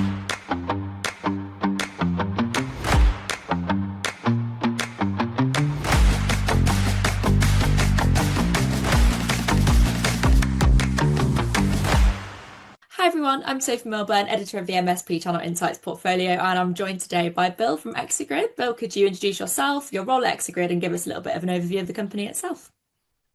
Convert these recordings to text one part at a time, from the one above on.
Hi everyone, I'm Sophie Milburn, editor of the MSP Channel Insights portfolio, and I'm joined today by Bill from ExaGrid. Bill, could you introduce yourself, your role at ExaGrid, and give us a little bit of an overview of the company itself?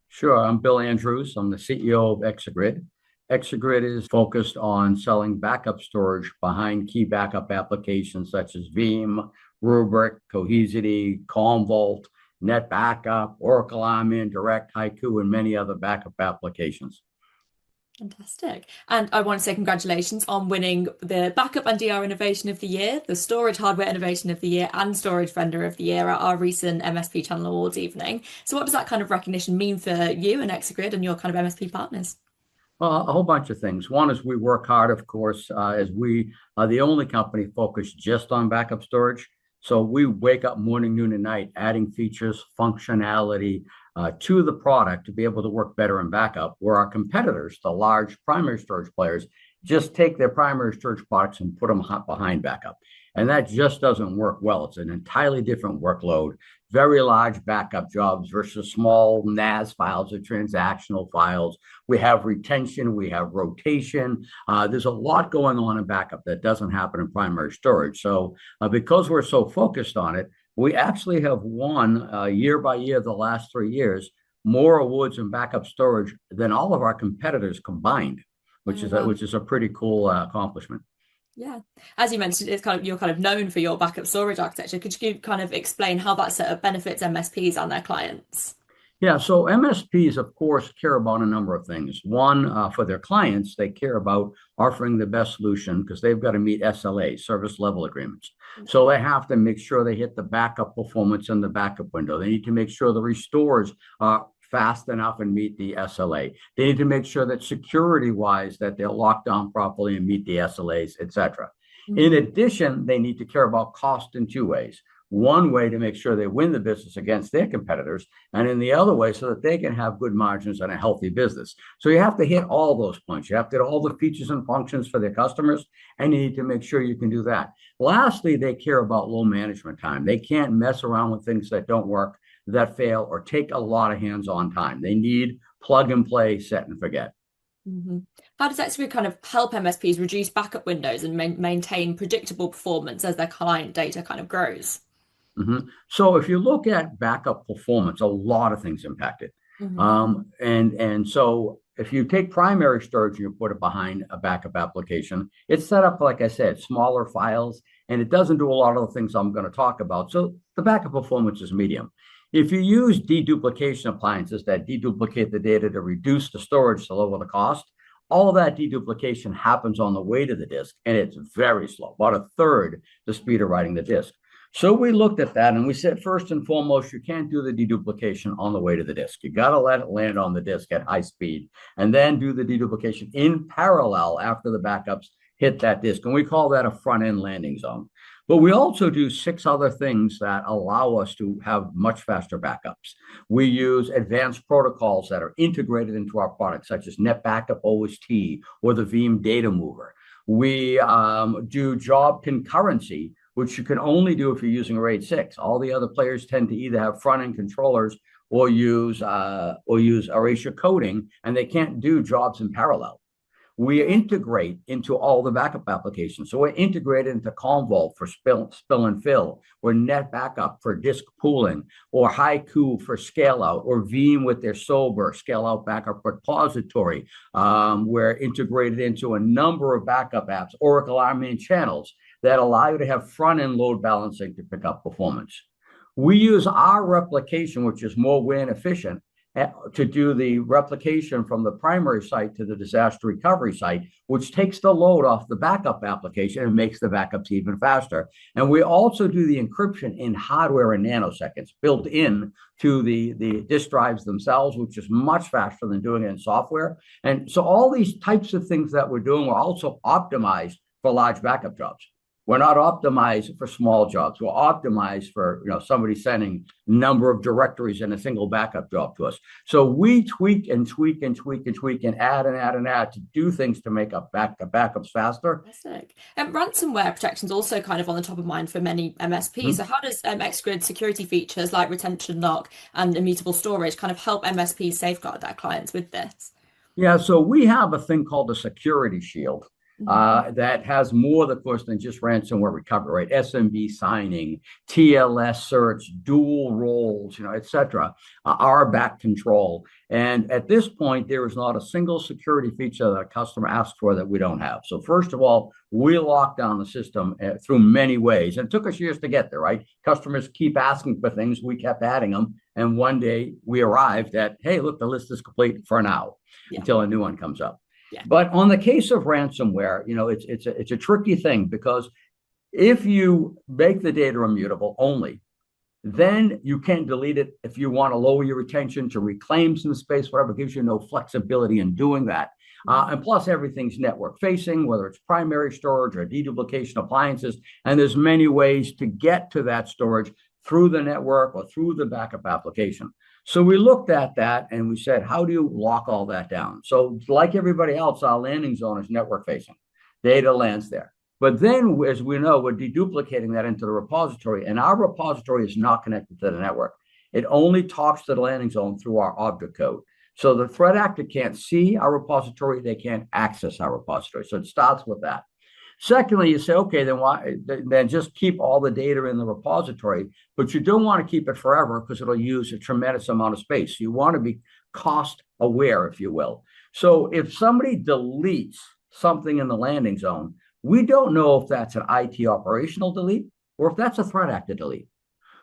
Sure. I'm Bill Andrews. I'm the CEO of ExaGrid. ExaGrid is focused on selling backup storage behind key backup applications such as Veeam, Rubrik, Cohesity, Commvault, NetBackup, Oracle Admin, Direct, Haiku, and many other backup applications. Fantastic. And I want to say congratulations on winning the Backup and DR Innovation of the Year, the Storage Hardware Innovation of the Year, and Storage Vendor of the Year at our recent MSP Channel Awards evening. So what does that kind of recognition mean for you and ExaGrid and your kind of MSP partners? A whole bunch of things. One is we work hard, of course, as we are the only company focused just on backup storage. So we wake up morning, noon, and night adding features, functionality to the product to be able to work better in backup, where our competitors, the large primary storage players, just take their primary storage products and put them behind backup. And that just doesn't work well. It's an entirely different workload, very large backup jobs versus small NAS files or transactional files. We have retention, we have rotation. There's a lot going on in backup that doesn't happen in primary storage. So because we're so focused on it, we actually have won year by year the last 3 years more awards in backup storage than all of our competitors combined, which is a pretty cool accomplishment. Yeah. As you mentioned, you're kind of known for your backup storage architecture. Could you kind of explain how that setup benefits MSPs and their clients? Yeah, so MSPs, of course, care about a number of things. One, for their clients, they care about offering the best solution because they've got to meet SLA, service level agreements. So they have to make sure they hit the backup performance in the backup window. They need to make sure the restores are fast enough and meet the SLA. They need to make sure that security-wise that they're locked down properly and meet the SLAs, etc. In addition, they need to care about cost in 2 ways. One way to make sure they win the business against their competitors, and in the other way so that they can have good margins and a healthy business. So you have to hit all those points. You have to hit all the features and functions for their customers, and you need to make sure you can do that. Lastly, they care about low management time. They can't mess around with things that don't work, that fail, or take a lot of hands-on time. They need plug and play, set and forget. How does ExaGrid kind of help MSPs reduce backup windows and maintain predictable performance as their client data kind of grows? So if you look at backup performance, a lot of things impact it. And so if you take primary storage and you put it behind a backup application, it's set up, like I said, smaller files, and it doesn't do a lot of the things I'm going to talk about. So the backup performance is medium. If you use deduplication appliances that deduplicate the data to reduce the storage to lower the cost, all of that deduplication happens on the way to the disk, and it's very slow, about a third the speed of writing the disk. So we looked at that and we said, first and foremost, you can't do the deduplication on the way to the disk. You got to let it land on the disk at high speed and then do the deduplication in parallel after the backups hit that disk. And we call that a front-end landing zone. But we also do 6 other things that allow us to have much faster backups. We use advanced protocols that are integrated into our products, such as NetBackup OST or the Veeam Data Mover. We do job concurrency, which you can only do if you're using RAID 6. All the other players tend to either have front-end controllers or use erasure coding, and they can't do jobs in parallel. We integrate into all the backup applications. So we're integrated into Commvault for spill and fill, or NetBackup for disk pooling, or Haiku for scale out, or Veeam with their Sober scale out backup repository. We're integrated into a number of backup apps, Oracle Admin channels, that allow you to have front-end load balancing to pick up performance. We use our replication, which is more WAN efficient, to do the replication from the primary site to the disaster recovery site, which takes the load off the backup application and makes the backups even faster. And we also do the encryption in hardware in nanoseconds built in to the disk drives themselves, which is much faster than doing it in software. And so all these types of things that we're doing are also optimized for large backup jobs. We're not optimized for small jobs. We're optimized for somebody sending number of directories in a single backup job to us. So we tweak and tweak and tweak and tweak and add and add and add to do things to make up backups faster. Fantastic. Ransomware protection is also kind of on the top of mind for many MSPs. So Mhm. how does ExaGrid security features like retention lock and immutable storage kind of help MSPs safeguard their clients with this? Yeah, so we have a thing called a security shield that has more, of course, than just ransomware recovery, right? SMB signing, TLS search, dual roles, et cetera, RBAC control. And at this point, there is not a single security feature that a customer asks for that we don't have. So first of all, we lock down the system through many ways. And it took us years to get there, right? Customers keep asking for things. We kept adding them. And one day we arrived at, hey, look, the list is complete for now until a new one comes up. Yeah. But on the case of ransomware, it's a tricky thing because if you make the data immutable only, then you can't delete it if you want to lower your retention to reclaim some space, whatever, gives you no flexibility in doing that. And plus everything's network facing, whether it's primary storage or deduplication appliances. And there's many ways to get to that storage through the network or through the backup application. So we looked at that and we said, how do you lock all that down? So like everybody else, our landing zone is network facing. Data lands there. But then, as we know, we're deduplicating that into the repository, and our repository is not connected to the network. It only talks to the landing zone through our object code. So the threat actor can't see our repository, they can't access our repository. So it starts with that. Secondly, you say, okay, then just keep all the data in the repository, but you don't want to keep it forever because it'll use a tremendous amount of space. You want to be cost aware, if you will. So if somebody deletes something in the landing zone, we don't know if that's an IT operational delete or if that's a threat actor delete.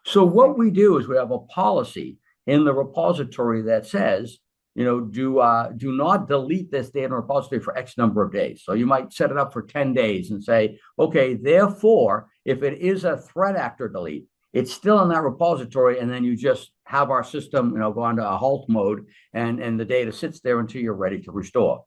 So what we do is we have a policy in the repository that says, do not delete this data in repository for X number of days. So you might set it up for 10 days and say, okay, therefore, if it is a threat actor delete, it's still in that repository, and then you just have our system, go into a halt mode, and the data sits there until you're ready to restore.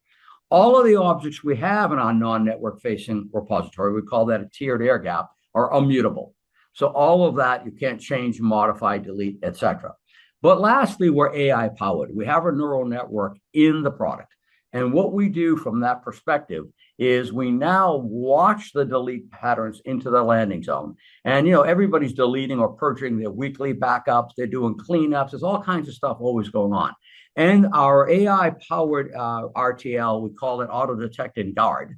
All of the objects we have in our non-network facing repository, we call that a tiered air gap, are immutable. So all of that you can't change, modify, delete, etc. But lastly, we're AI powered. We have a neural network in the product. And what we do from that perspective is we now watch the delete patterns into the landing zone. And, everybody's deleting or purging their weekly backups. They're doing cleanups. There's all kinds of stuff always going on. And our AI-powered RTL, we call it Auto Detect and Guard.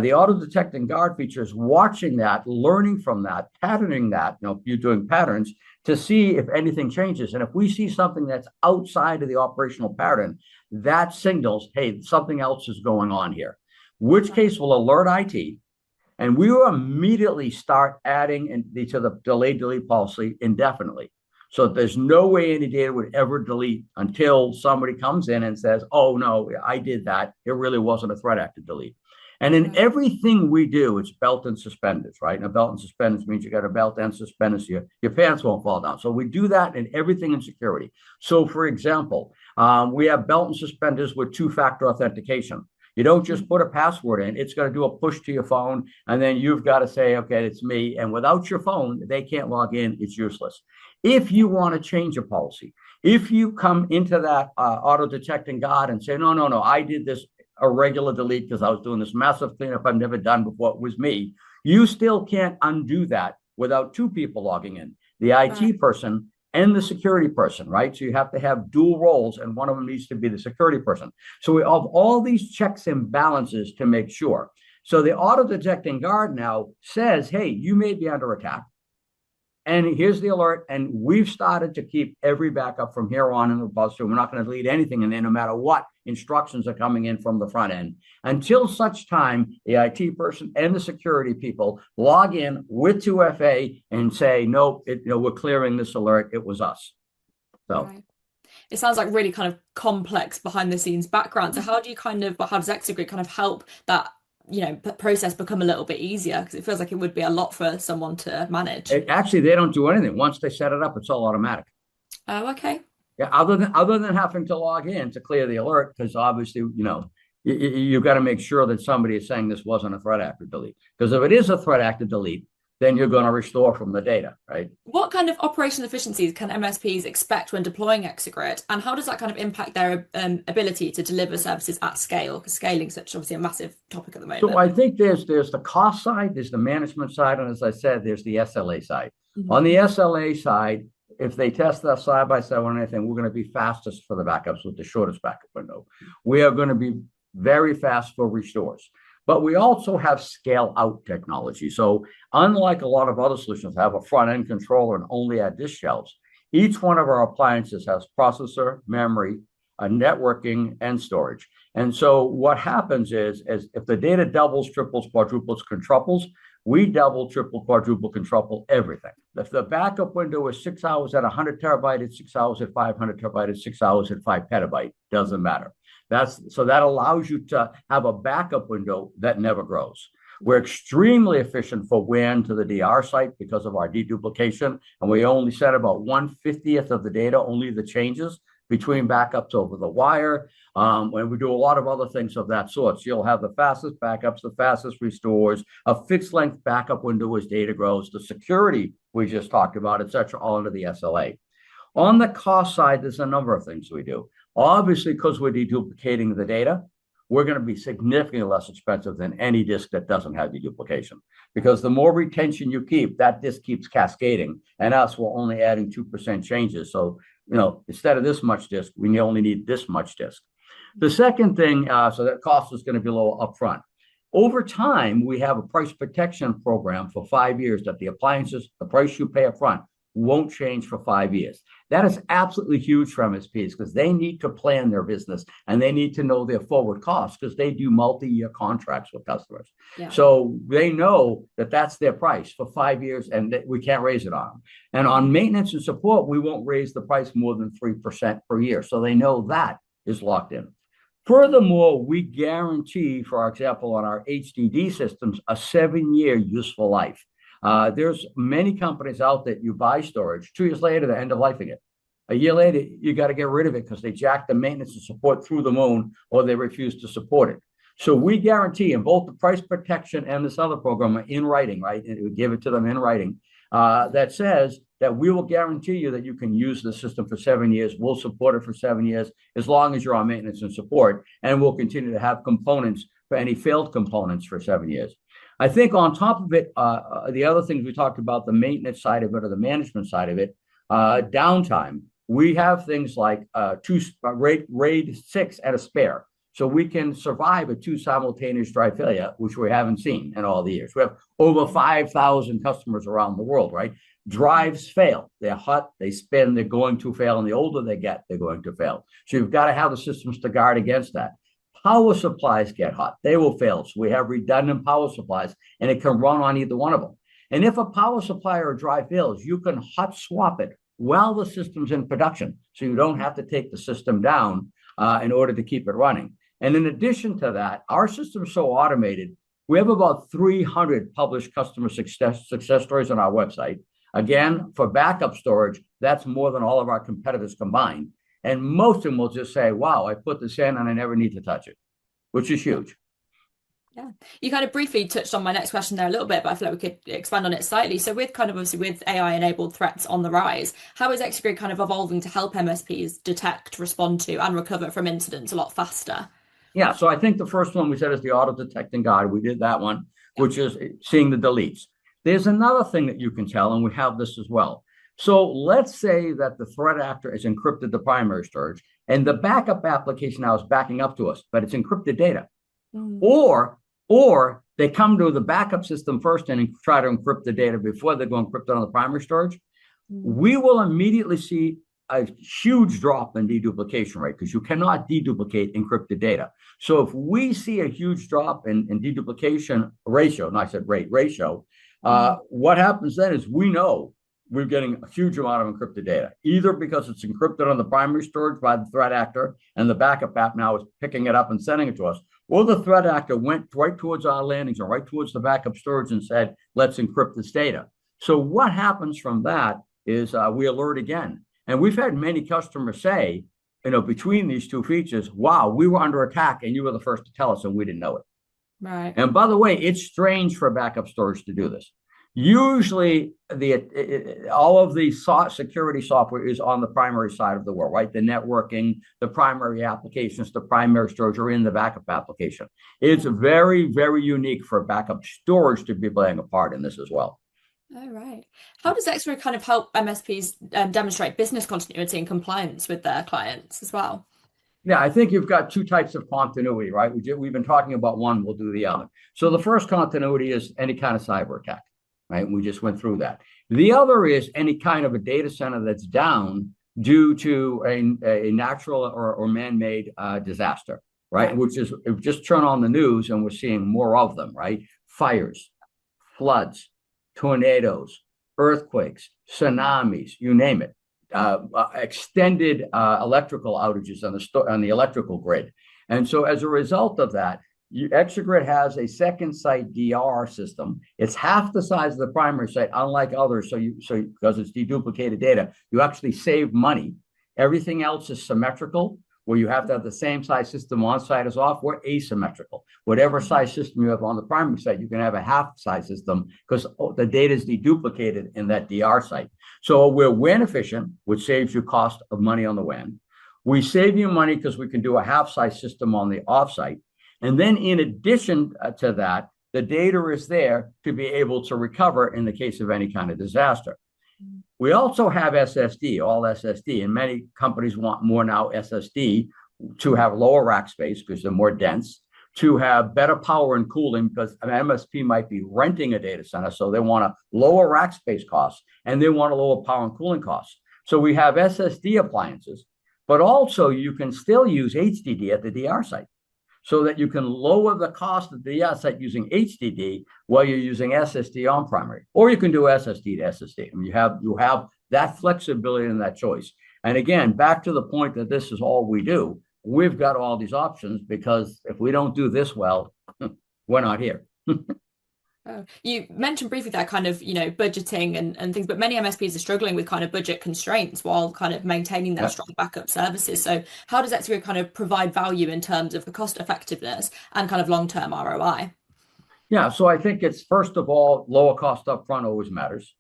The Auto Detect and Guard feature is watching that, learning from that, patterning that, you're doing patterns to see if anything changes. And if we see something that's outside of the operational pattern, that signals, hey, something else is going on here, which case will alert IT. And we will immediately start adding to the delayed delete policy indefinitely. So there's no way any data would ever delete until somebody comes in and says, oh, no, I did that. It really wasn't a threat actor delete. And in everything we do, it's belt and suspenders, right? And a belt and suspenders means you got a belt and suspenders, so your pants won't fall down. So we do that in everything in security. So, for example, we have belt and suspenders with two-factor authentication. You don't just put a password in. It's going to do a push to your phone, and then you've got to say, okay, it's me. And without your phone, they can't log in. It's useless. If you want to change a policy, if you come into that auto detect and guard and say, no, I did this irregular delete because I was doing this massive cleanup I've never done before, it was me, you still can't undo that without two people logging in, the IT person and the security person, right? So you have to have dual roles, and one of them needs to be the security person. So we have all these checks and balances to make sure. So the auto detect and guard now says, hey, you may be under attack. And here's the alert. And we've started to keep every backup from here on in the repository. We're not going to delete anything in there, no matter what instructions are coming in from the front end, until such time the IT person and the security people log in with 2FA and say, nope, we're clearing this alert. It was us. So. Right. It sounds like really kind of complex behind the scenes background. So how does ExaGrid kind of help that process become a little bit easier? Because it feels like it would be a lot for someone to manage. Actually, they don't do anything. Once they set it up, it's all automatic. Oh, okay. Yeah, other than having to log in to clear the alert, because obviously, You've got to make sure that somebody is saying this wasn't a threat actor delete. Because if it is a threat actor delete, then you're going to restore from the data, right? What kind of operational efficiencies can MSPs expect when deploying ExaGrid, and how does that kind of impact their ability to deliver services at scale? Because scaling is such obviously a massive topic at the So moment. I think there's the cost side, there's the management side, and as I said, there's the SLA side. On Mhm. the SLA side, if they test us side by side on anything, we're going to be fastest for the backups with the shortest backup window. We are going to be very fast for restores. But we also have scale out technology. So unlike a lot of other solutions have a front end controller and only at disk shelves, each one of our appliances has processor, memory, networking, and storage. And so what happens is if the data doubles, triples, quadruples, quintuples, we double, triple, quadruple, quintuple everything. If the backup window is 6 hours at 100 terabyte, it's 6 hours at 500 terabyte, it's 6 hours at 5 petabyte. Doesn't matter. So that allows you to have a backup window that never grows. We're extremely efficient for WAN to the DR site because of our deduplication, and we only send about 1/50th of the data, only the changes between backups over the wire. When we do a lot of other things of that sort, so you'll have the fastest backups, the fastest restores, a fixed length backup window as data grows, the security we just talked about, et cetera, all under the SLA. On the cost side, there's a number of things we do. Obviously, because we're deduplicating the data, we're going to be significantly less expensive than any disk that doesn't have deduplication. Because the more retention you keep, that disk keeps cascading, and us, we're only adding 2% changes. So, instead of this much disk, we only need this much disk. The second thing, so that cost is going to be low upfront. Over time, we have a price protection program for 5 years that the appliances, the price you pay upfront, won't change for 5 years. That is absolutely huge for MSPs because they need to plan their business and they need to know their forward costs because they do multi-year contracts with customers. Yeah. So they know that that's their price for 5 years and we can't raise it on them. And on maintenance and support, we won't raise the price more than 3% per year. So they know that is locked in. Furthermore, we guarantee, for example, on our HDD systems, a 7-year useful life. There's many companies out that you buy storage, 2 years later, they're end of lifing it. A year later, you got to get rid of it because they jack the maintenance and support through the moon or they refuse to support it. So we guarantee in both the price protection and this other program in writing, right? And we give it to them in writing that says that we will guarantee you that you can use the system for 7 years. We'll support it for 7 years as long as you're on maintenance and support. And we'll continue to have components for any failed components for 7 years. I think on top of it, the other things we talked about, the maintenance side of it or the management side of it, downtime. We have things like RAID 6 at a spare. So we can survive a 2 simultaneous drive failure, which we haven't seen in all the years. We have over 5,000 customers around the world, right? Drives fail. They're hot, they spin, they're going to fail. And the older they get, they're going to fail. So you've got to have the systems to guard against that. Power supplies get hot. They will fail. So we have redundant power supplies, and it can run on either one of them. And if a power supply or a drive fails, you can hot swap it while the system's in production. So you don't have to take the system down in order to keep it running. And in addition to that, our system is so automated, we have about 300 published customer success stories on our website. Again, for backup storage, that's more than all of our competitors combined. And most of them will just say, wow, I put this in and I never need to touch it, which is huge. Yeah, you kind of briefly touched on my next question there a little bit, but I feel like we could expand on it slightly. So with kind of obviously with AI-enabled threats on the rise, how is ExaGrid kind of evolving to help MSPs detect, respond to, and recover from incidents a lot faster? Yeah, so I think the first one we said is the auto detect and guard. We did that one, which is seeing the deletes. There's another thing that you can tell, and we have this as well. So let's say that the threat actor has encrypted the primary storage, and the backup application now is backing up to us, but it's encrypted data. Or they come to the backup system first and try to encrypt the data before they go encrypt it on the primary storage. We will immediately see a huge drop in deduplication rate because you cannot deduplicate encrypted data. So if we see a huge drop in deduplication ratio, and I said rate ratio, what happens then is we know we're getting a huge amount of encrypted data, either because it's encrypted on the primary storage by the threat actor and the backup app now is picking it up and sending it to us, or the threat actor went right towards our landings or right towards the backup storage and said, let's encrypt this data. So what happens from that is we alert again. And we've had many customers say, between these two features, wow, we were under attack and you were the first to tell us and we didn't know it. Right. And by the way, it's strange for backup storage to do this. Usually, all of the security software is on the primary side of the world, right? The networking, the primary applications, the primary storage are in the backup application. It's very, very unique for backup storage to be playing a part in this as well. Oh, right. How does ExaGrid kind of help MSPs demonstrate business continuity and compliance with their clients as well? Yeah, I think you've got two types of continuity, right? We've been talking about one, we'll do the other. So the first continuity is any kind of cyber attack, right? We just went through that. The other is any kind of a data center that's down due to a natural or man-made disaster, right? Which is, just turn on the news and we're seeing more of them, right? Fires, floods, tornadoes, earthquakes, tsunamis, you name it. Extended electrical outages on the electrical grid. And so as a result of that, ExaGrid has a second site DR system. It's half the size of the primary site, unlike others. So because it's deduplicated data, you actually save money. Everything else is symmetrical, where you have to have the same size system on site as off. We're asymmetrical. Whatever size system you have on the primary site, you can have a half size system because the data is deduplicated in that DR site. So we're WAN efficient, which saves you cost of money on the WAN. We save you money because we can do a half size system on the offsite. And then in addition to that, the data is there to be able to recover in the case of any kind of disaster. We also have SSD, all SSD, and many companies want more now SSD to have lower rack space because they're more dense, to have better power and cooling because an MSP might be renting a data center, so they want to lower rack space costs and they want to lower power and cooling costs. So we have SSD appliances, but also you can still use HDD at the DR site, so that you can lower the cost of the DR site using HDD while you're using SSD on primary, or you can do SSD to SSD. I mean, you have that flexibility and that choice. And again, back to the point that this is all we do. We've got all these options because if we don't do this well, we're not here. Oh, you mentioned briefly that kind of, budgeting and things, but many MSPs are struggling with kind of budget constraints while kind of maintaining their strong backup services. So how does ExaGrid kind of provide value in terms of the cost effectiveness and kind of long-term ROI? Yeah, so I think it's, first of all, lower cost up front always matters.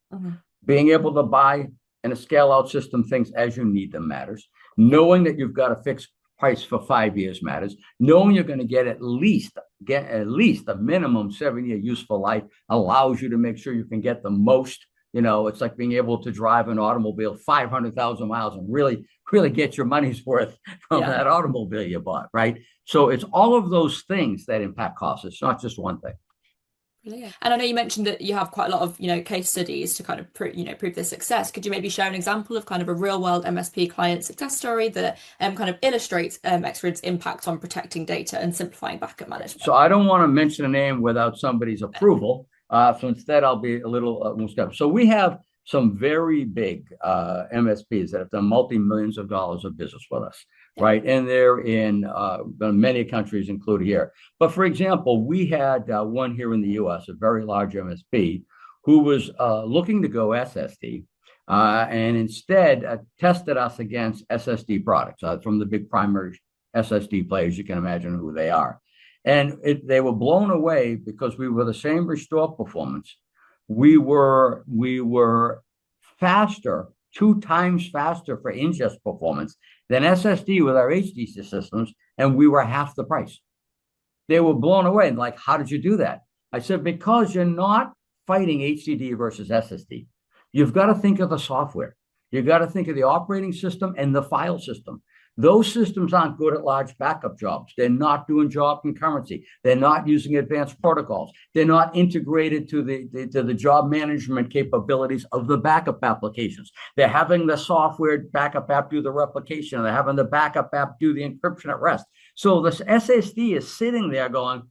Being able to buy in a scale out system things as you need them matters. Knowing that you've got a fixed price for 5 years matters. Knowing you're going to get at least a minimum 7-year useful life allows you to make sure you can get the most. It's like being able to drive an automobile 500,000 miles and really get your money's worth from that automobile you bought, right? So it's all of those things that impact costs. It's not just one thing. Brilliant. And I know you mentioned that you have quite a lot of, case studies to kind of prove this success. Could you maybe share an example of kind of a real world MSP client success story that kind of illustrates ExaGrid's impact on protecting data and simplifying backup management? So I don't want to mention a name without somebody's approval. So instead, I'll be a little more skeptical. So we have some very big MSPs that have done multi-millions of dollars of business with us. Right. And they're in many countries, including here. But for example, we had one here in the US, a very large MSP, who was looking to go SSD and instead tested us against SSD products from the big primary SSD players. You can imagine who they are. And they were blown away because we were the same restore performance. We were faster, 2 times faster for ingest performance than SSD with our HDD systems, and we were half the price. They were blown away and like, how did you do that? I said, because you're not fighting HDD versus SSD. You've got to think of the software. You've got to think of the operating system and the file system. Those systems aren't good at large backup jobs. They're not doing job concurrency. They're not using advanced protocols. They're not integrated to the job management capabilities of the backup applications. They're having the software backup app do the replication. They're having the backup app do the encryption at rest. So this SSD is sitting there going,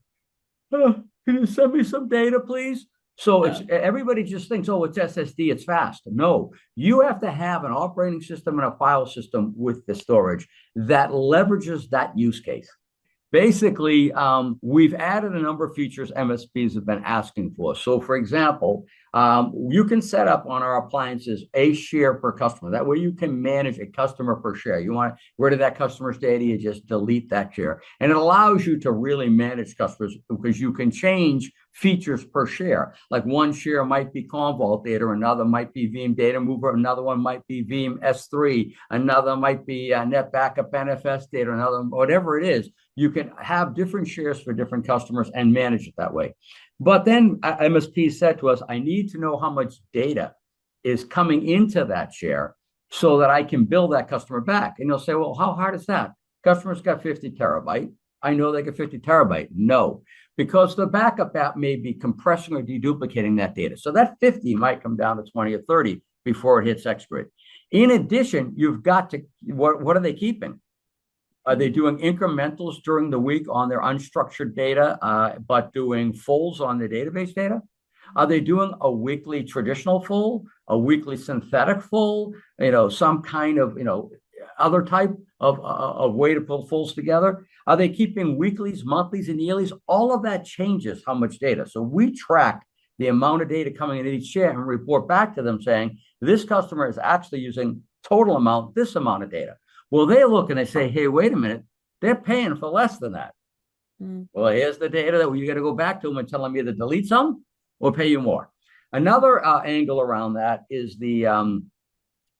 oh, can you send me some data, please? So everybody just thinks, oh, it's SSD, it's fast. No, you have to have an operating system and a file system with the storage that leverages that use case. Basically, we've added a number of features MSPs have been asking for. So for example, You can set up on our appliances a share per customer. That way you can manage a customer per share. You want to get rid of that customer's data, you just delete that share. And it allows you to really manage customers because you can change features per share. Like one share might be Commvault data, another might be Veeam Data Mover, another one might be Veeam S3, another might be Net Backup NFS data, another, whatever it is. You can have different shares for different customers and manage it that way. But then MSP said to us, I need to know how much data is coming into that share so that I can bill that customer back. And you'll say, well, how hard is that? Customer's got 50 terabyte. I know they get 50 terabyte. No, because the backup app may be compressing or deduplicating that data. So that 50 might come down to 20 or 30 before it hits ExaGrid. In addition, you've got to, what are they keeping? Are they doing incrementals during the week on their unstructured data, but doing fulls on the database data? Are they doing a weekly traditional full, a weekly synthetic full, some kind of, other type of way to pull fulls together? Are they keeping weeklies, monthlies, and yearlies? All of that changes how much data. So we track the amount of data coming in each share and report back to them saying, this customer is actually using total amount, this amount of data. Well, they look and they say, hey, wait a minute, they're paying for less than that. Well, here's the data that you got to go back to them and tell them either delete some or pay you more. Another angle around that is the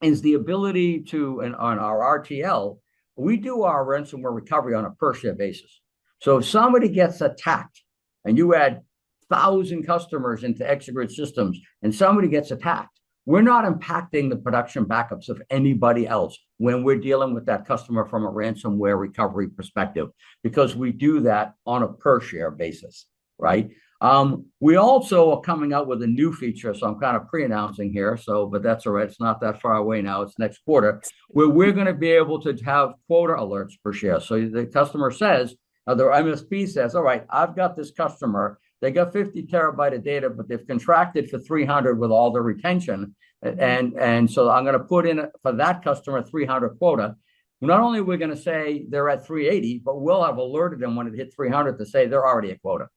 ability to, on our RTL, we do our ransomware recovery on a per share basis. So if somebody gets attacked and you add 1,000 customers into ExaGrid systems and somebody gets attacked, we're not impacting the production backups of anybody else when we're dealing with that customer from a ransomware recovery perspective, because we do that on a per share basis, right? We also are coming out with a new feature, so I'm kind of pre-announcing here, but that's all right. It's not that far away now. It's next quarter, where we're going to be able to have quota alerts per share. So the customer says, the MSP says, all right, I've got this customer. They got 50 terabyte of data, but they've contracted for 300 with all the retention. And so I'm going to put in for that customer 300 quota. Not only are we going to say they're at 380, but we'll have alerted them when it hit 300 to say they're already at quota.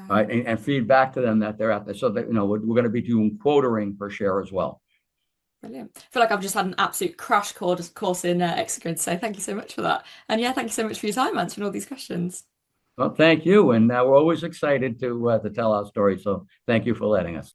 Right, and feed back to them that they're at there. So that, we're going to be doing quoting per share as well. Brilliant. I feel like I've just had an absolute crash course in ExaGrid. So thank you so much for that. And yeah, thank you so much for your time answering all these questions. Well, thank you. And we're always excited to tell our story. So thank you for letting us.